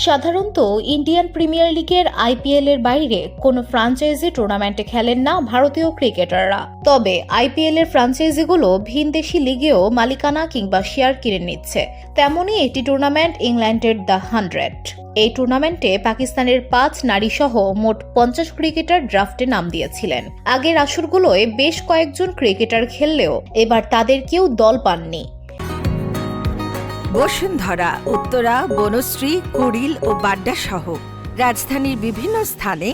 সাধারণত Indian premier লিগের IPL এর বাইরে কোনো ফ্র্যাঞ্চাইজি টুর্নামেন্টে খেলেন না ভারতীয় ক্রিকেটাররা। তবে আইপিএল এর ফ্র্যাঞ্চাইজিগুলো ভিনদেশি লিগেও মালিকানা কিংবা শেয়ার কিনে নিচ্ছে। তেমনই একটি টুর্নামেন্ট ইংল্যান্ডের দ্য 100। এই টুর্নামেন্টে পাকিস্তানের 5 নারী সহ মোট 50 ক্রিকেটার ড্রাফটে নাম দিয়েছিলেন। আগের আসরগুলোয় বেশ কয়েকজন ক্রিকেটার খেললেও এবার তাদের কেউ দল পাননি। বসুন্ধরা, উত্তরা, বনশ্রী, কুড়িল ও বাড্ডা সহ রাজধানীর বিভিন্ন স্থানে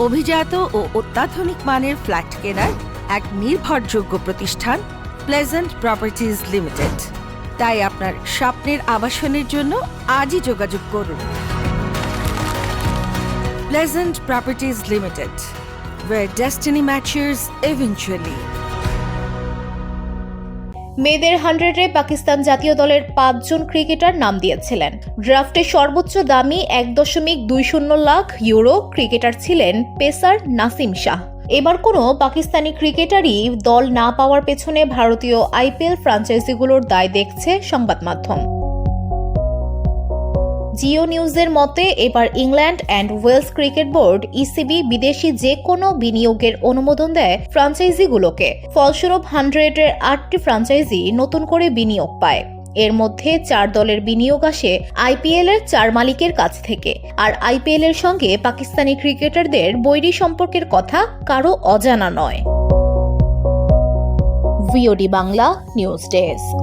অভিজাত ও অত্যাধুনিক মানের ফ্ল্যাট কেনার এক নির্ভরযোগ্য প্রতিষ্ঠান প্লেজেন্ট প্রপার্টিজ লিমিটেড। তাই আপনার স্বপ্নের আবাসনের জন্য আজই যোগাযোগ করুন। Pleasant properties limited, where destiny matures eventually. মেয়েদের 100-এ পাকিস্তান জাতীয় দলের 5 জন ক্রিকেটার নাম দিয়েছিলেন। ড্রাফটে সর্বোচ্চ দামি 1.20 লাখ ইউরো ক্রিকেটার ছিলেন পেসার নাসিম শাহ। এবার কোনো পাকিস্তানি ক্রিকেটারই দল না পাওয়ার পেছনে ভারতীয় আইপিএল ফ্র্যাঞ্চাইজিগুলোর দায় দেখছে সংবাদ মাধ্যম। জিও নিউজের মতে এবার England and Wales cricket board ECB বিদেশি যে কোনো বিনিয়োগের অনুমোদন দেয় ফ্র্যাঞ্চাইজিগুলোকে। ফলস্বরূপ 100-এর 8টি ফ্র্যাঞ্চাইজি নতুন করে বিনিয়োগ পায়। এর মধ্যে 4 দলের বিনিয়োগ আসে আইপিএল এর 4 মালিকের কাছ থেকে। আর আইপিএল এর সঙ্গে পাকিস্তানি ক্রিকেটারদের বৈরী সম্পর্কের কথা কারো অজানা নয়। VOD Bangla news desk.